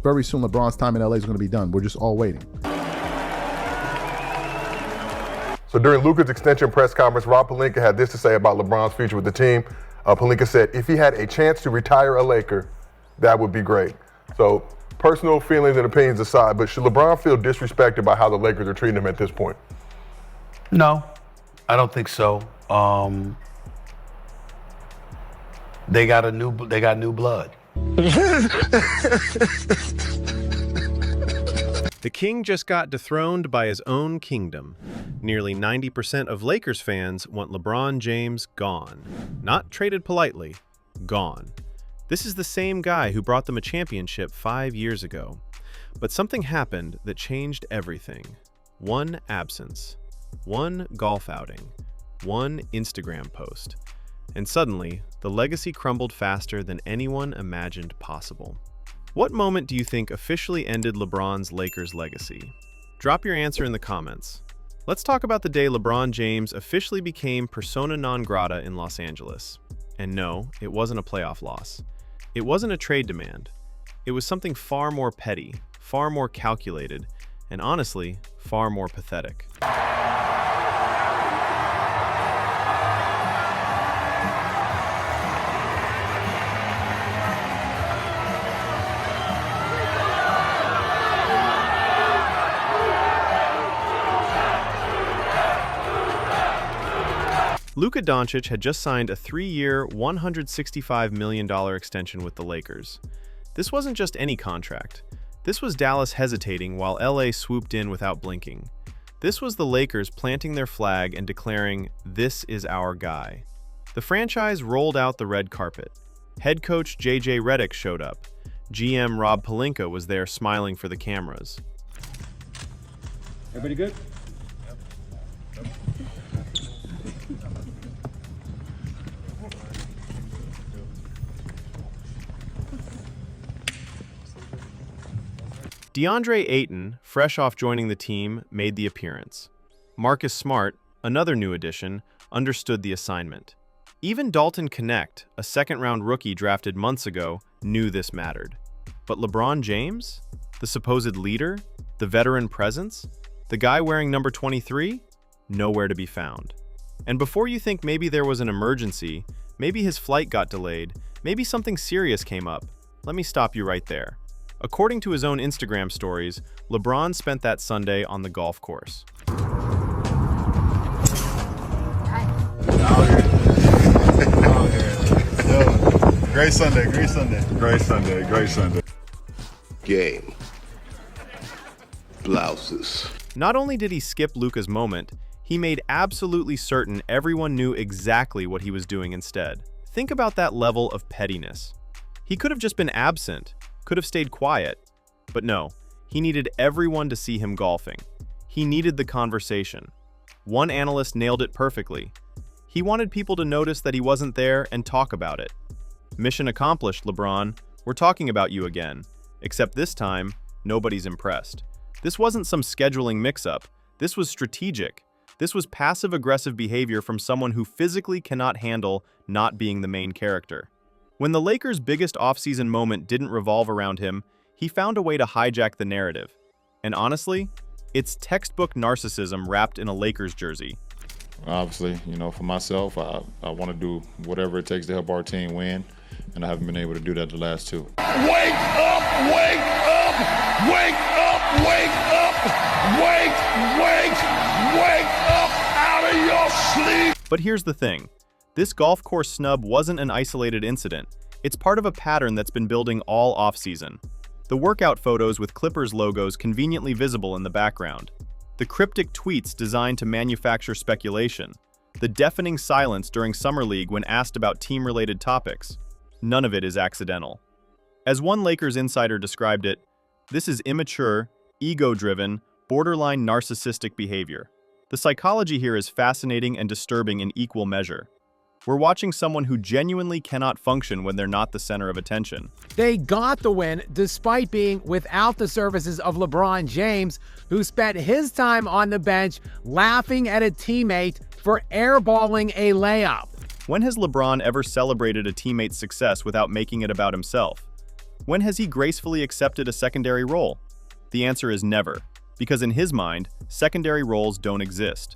very soon LeBron's time in LA is going to be done. We're just all waiting. So during Luka's extension press conference, Rob Pelinka had this to say about LeBron's future with the team. Pelinka said, if he had a chance to retire a Laker, that would be great. So personal feelings and opinions aside, but should LeBron feel disrespected by how the Lakers are treating him at this point? No, I don't think so. They got new blood. The king just got dethroned by his own kingdom. Nearly 90% of Lakers fans want LeBron James gone. Not traded politely, gone. This is the same guy who brought them a championship 5 years ago. But something happened that changed everything. One absence, one golf outing, one Instagram post. And suddenly, the legacy crumbled faster than anyone imagined possible. What moment do you think officially ended LeBron's Lakers legacy? Drop your answer in the comments. Let's talk about the day LeBron James officially became persona non grata in Los Angeles. And no, it wasn't a playoff loss. It wasn't a trade demand. It was something far more petty, far more calculated, and honestly, far more pathetic. Luka Doncic had just signed a 3-year, $165 million extension with the Lakers. This wasn't just any contract. This was Dallas hesitating while LA swooped in without blinking. This was the Lakers planting their flag and declaring, "This is our guy." The franchise rolled out the red carpet. Head coach JJ Redick showed up. GM Rob Pelinka was there smiling for the cameras. Everybody good? DeAndre Ayton, fresh off joining the team, made the appearance. Marcus Smart, another new addition, understood the assignment. Even Dalton Knecht, a second-round rookie drafted months ago, knew this mattered. But LeBron James? The supposed leader? The veteran presence? The guy wearing number 23? Nowhere to be found. And before you think maybe there was an emergency, maybe his flight got delayed, maybe something serious came up, let me stop you right there. According to his own Instagram stories, LeBron spent that Sunday on the golf course. Great Sunday, great Sunday. Great Sunday, great Sunday. Game. Blouses. Not only did he skip Luka's moment, he made absolutely certain everyone knew exactly what he was doing instead. Think about that level of pettiness. He could have just been absent, could have stayed quiet, but no, he needed everyone to see him golfing. He needed the conversation. One analyst nailed it perfectly. He wanted people to notice that he wasn't there and talk about it. Mission accomplished, LeBron. We're talking about you again. Except this time, nobody's impressed. This wasn't some scheduling mix-up. This was strategic. This was passive-aggressive behavior from someone who physically cannot handle not being the main character. When the Lakers' biggest offseason moment didn't revolve around him, he found a way to hijack the narrative. And honestly, it's textbook narcissism wrapped in a Lakers jersey. Obviously, for myself, I want to do whatever it takes to help our team win, and I haven't been able to do that the last two. Wake up! Wake up! Wake up! Wake up! Wake up out of your sleep! But here's the thing. This golf course snub wasn't an isolated incident. It's part of a pattern that's been building all offseason. The workout photos with Clippers logos conveniently visible in the background. The cryptic tweets designed to manufacture speculation. The deafening silence during Summer League when asked about team-related topics. None of it is accidental. As one Lakers insider described it, this is immature, ego-driven, borderline narcissistic behavior. The psychology here is fascinating and disturbing in equal measure. We're watching someone who genuinely cannot function when they're not the center of attention. They got the win despite being without the services of LeBron James, who spent his time on the bench laughing at a teammate for airballing a layup. When has LeBron ever celebrated a teammate's success without making it about himself? When has he gracefully accepted a secondary role? The answer is never, because in his mind, secondary roles don't exist.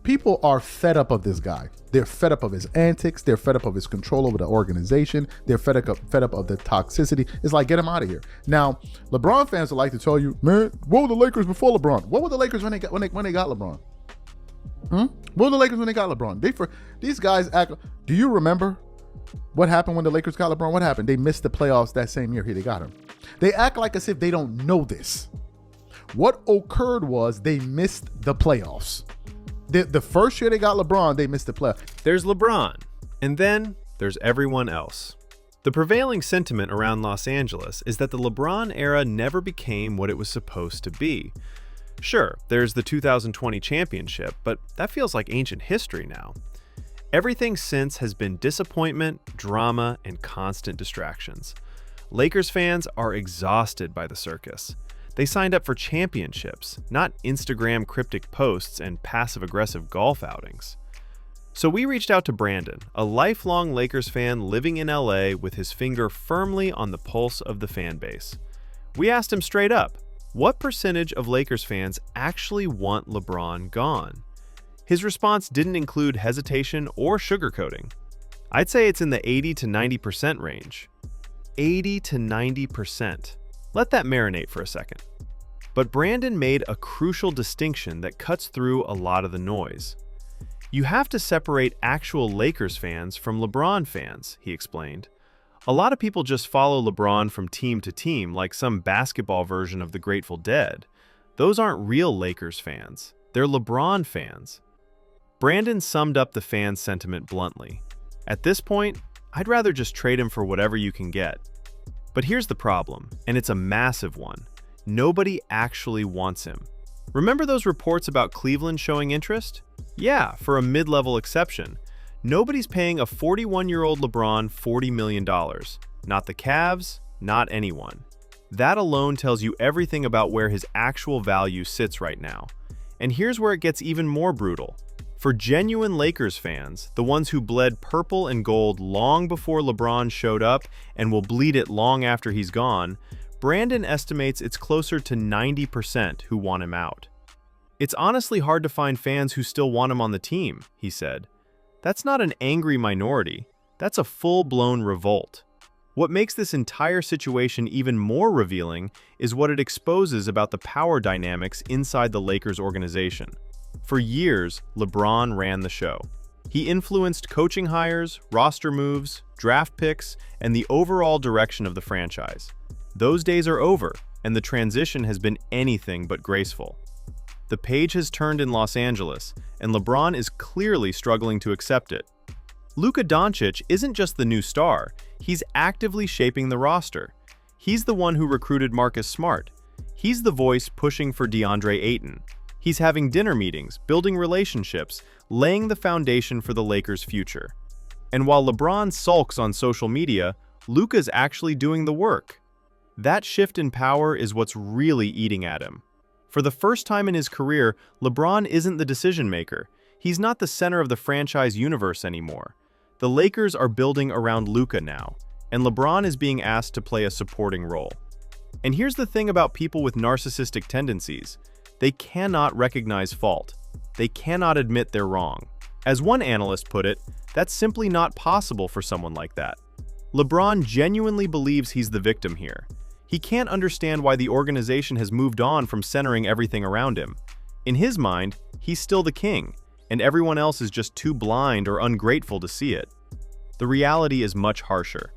People are fed up of this guy. They're fed up of his antics. They're fed up of his control over the organization. They're fed up of the toxicity. It's like, get him out of here. Now, LeBron fans would like to tell you, man, what were the Lakers before LeBron? What were the Lakers when they got LeBron? What were the Lakers when they got LeBron? These guys act. Do you remember what happened when the Lakers got LeBron? What happened? They missed the playoffs that same year. Here they got him. They act like as if they don't know this. What occurred was they missed the playoffs. The first year they got LeBron, they missed the playoffs. There's LeBron, and then there's everyone else. The prevailing sentiment around Los Angeles is that the LeBron era never became what it was supposed to be. Sure, there's the 2020 championship, but that feels like ancient history now. Everything since has been disappointment, drama, and constant distractions. Lakers fans are exhausted by the circus. They signed up for championships, not Instagram cryptic posts and passive-aggressive golf outings. So we reached out to Brandon, a lifelong Lakers fan living in LA with his finger firmly on the pulse of the fan base. We asked him straight up, what percentage of Lakers fans actually want LeBron gone? His response didn't include hesitation or sugarcoating. I'd say it's in the 80 to 90% range. 80 to 90%. Let that marinate for a second. But Brandon made a crucial distinction that cuts through a lot of the noise. You have to separate actual Lakers fans from LeBron fans, he explained. A lot of people just follow LeBron from team to team like some basketball version of the Grateful Dead. Those aren't real Lakers fans. They're LeBron fans. Brandon summed up the fan sentiment bluntly. At this point, I'd rather just trade him for whatever you can get. But here's the problem, and it's a massive one. Nobody actually wants him. Remember those reports about Cleveland showing interest? Yeah, for a mid-level exception. Nobody's paying a 41-year-old LeBron $40 million. Not the Cavs, not anyone. That alone tells you everything about where his actual value sits right now. And here's where it gets even more brutal. For genuine Lakers fans, the ones who bled purple and gold long before LeBron showed up and will bleed it long after he's gone, Brandon estimates it's closer to 90% who want him out. It's honestly hard to find fans who still want him on the team, he said. That's not an angry minority, that's a full-blown revolt. What makes this entire situation even more revealing is what it exposes about the power dynamics inside the Lakers organization. For years, LeBron ran the show. He influenced coaching hires, roster moves, draft picks, and the overall direction of the franchise. Those days are over, and the transition has been anything but graceful. The page has turned in Los Angeles, and LeBron is clearly struggling to accept it. Luka Doncic isn't just the new star, he's actively shaping the roster. He's the one who recruited Marcus Smart. He's the voice pushing for DeAndre Ayton. He's having dinner meetings, building relationships, laying the foundation for the Lakers' future. And while LeBron sulks on social media, Luka's actually doing the work. That shift in power is what's really eating at him. For the first time in his career, LeBron isn't the decision-maker. He's not the center of the franchise universe anymore. The Lakers are building around Luka now, and LeBron is being asked to play a supporting role. And here's the thing about people with narcissistic tendencies. They cannot recognize fault. They cannot admit they're wrong. As one analyst put it, that's simply not possible for someone like that. LeBron genuinely believes he's the victim here. He can't understand why the organization has moved on from centering everything around him. In his mind, he's still the king, and everyone else is just too blind or ungrateful to see it. The reality is much harsher.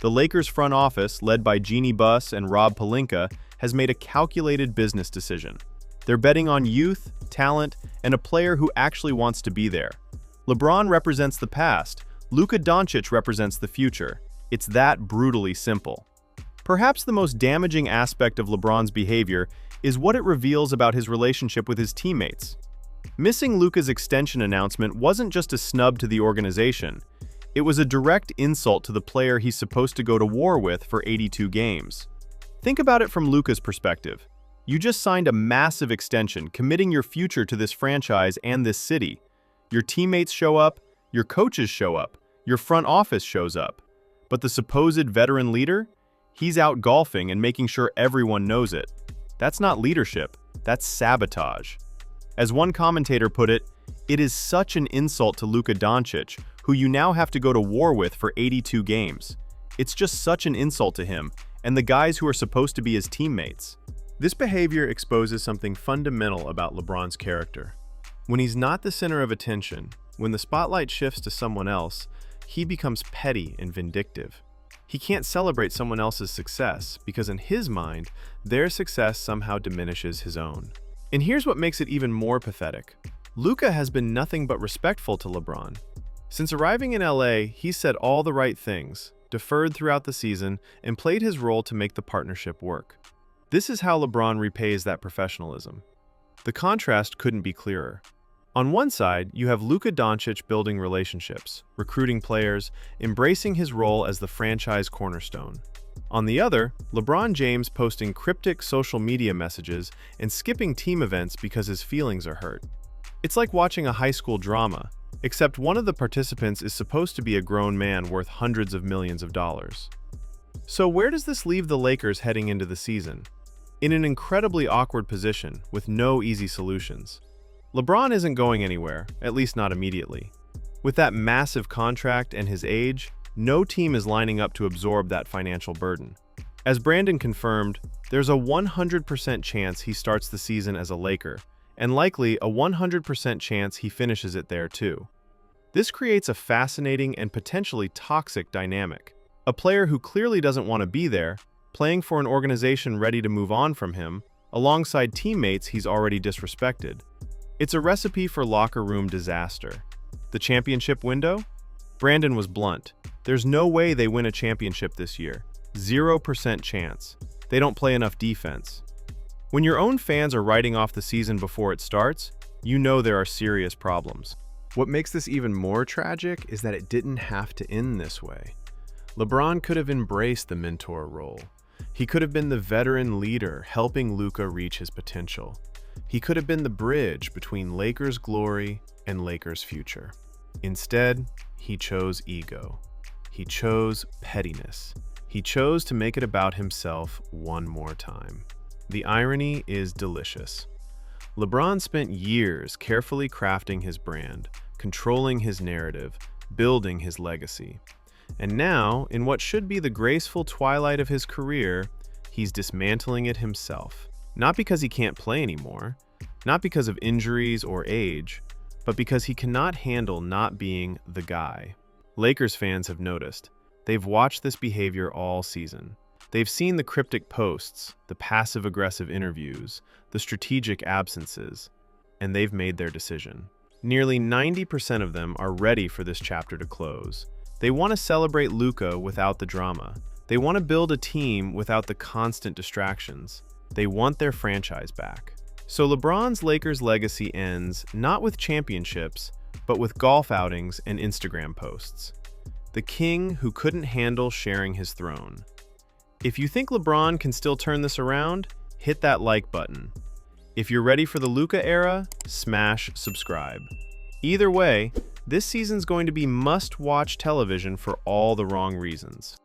The Lakers front office, led by Jeannie Buss and Rob Pelinka, has made a calculated business decision. They're betting on youth, talent, and a player who actually wants to be there. LeBron represents the past. Luka Doncic represents the future. It's that brutally simple. Perhaps the most damaging aspect of LeBron's behavior is what it reveals about his relationship with his teammates. Missing Luka's extension announcement wasn't just a snub to the organization. It was a direct insult to the player he's supposed to go to war with for 82 games. Think about it from Luka's perspective. You just signed a massive extension, committing your future to this franchise and this city. Your teammates show up, your coaches show up, your front office shows up. But the supposed veteran leader? He's out golfing and making sure everyone knows it. That's not leadership, that's sabotage. As one commentator put it, it is such an insult to Luka Doncic, who you now have to go to war with for 82 games. It's just such an insult to him and the guys who are supposed to be his teammates. This behavior exposes something fundamental about LeBron's character. When he's not the center of attention, when the spotlight shifts to someone else, he becomes petty and vindictive. He can't celebrate someone else's success because in his mind, their success somehow diminishes his own. And here's what makes it even more pathetic. Luka has been nothing but respectful to LeBron. Since arriving in LA, he's said all the right things, deferred throughout the season, and played his role to make the partnership work. This is how LeBron repays that professionalism. The contrast couldn't be clearer. On one side, you have Luka Doncic building relationships, recruiting players, embracing his role as the franchise cornerstone. On the other, LeBron James posting cryptic social media messages and skipping team events because his feelings are hurt. It's like watching a high school drama, except one of the participants is supposed to be a grown man worth hundreds of millions of dollars. So where does this leave the Lakers heading into the season? In an incredibly awkward position with no easy solutions. LeBron isn't going anywhere, at least not immediately. With that massive contract and his age, no team is lining up to absorb that financial burden. As Brandon confirmed, there's a 100% chance he starts the season as a Laker, and likely a 100% chance he finishes it there too. This creates a fascinating and potentially toxic dynamic. A player who clearly doesn't want to be there, playing for an organization ready to move on from him, alongside teammates he's already disrespected. It's a recipe for locker room disaster. The championship window? Brandon was blunt. There's no way they win a championship this year. 0% chance. They don't play enough defense. When your own fans are writing off the season before it starts, you know there are serious problems. What makes this even more tragic is that it didn't have to end this way. LeBron could have embraced the mentor role. He could have been the veteran leader helping Luka reach his potential. He could have been the bridge between Lakers' glory and Lakers' future. Instead, he chose ego. He chose pettiness. He chose to make it about himself one more time. The irony is delicious. LeBron spent years carefully crafting his brand, controlling his narrative, building his legacy. And now, in what should be the graceful twilight of his career, he's dismantling it himself. Not because he can't play anymore, not because of injuries or age, but because he cannot handle not being the guy. Lakers fans have noticed. They've watched this behavior all season. They've seen the cryptic posts, the passive-aggressive interviews, the strategic absences, and they've made their decision. Nearly 90% of them are ready for this chapter to close. They want to celebrate Luka without the drama. They want to build a team without the constant distractions. They want their franchise back. So LeBron's Lakers legacy ends not with championships, but with golf outings and Instagram posts. The king who couldn't handle sharing his throne. If you think LeBron can still turn this around, hit that like button. If you're ready for the Luka era, smash subscribe. Either way, this season's going to be must-watch television for all the wrong reasons.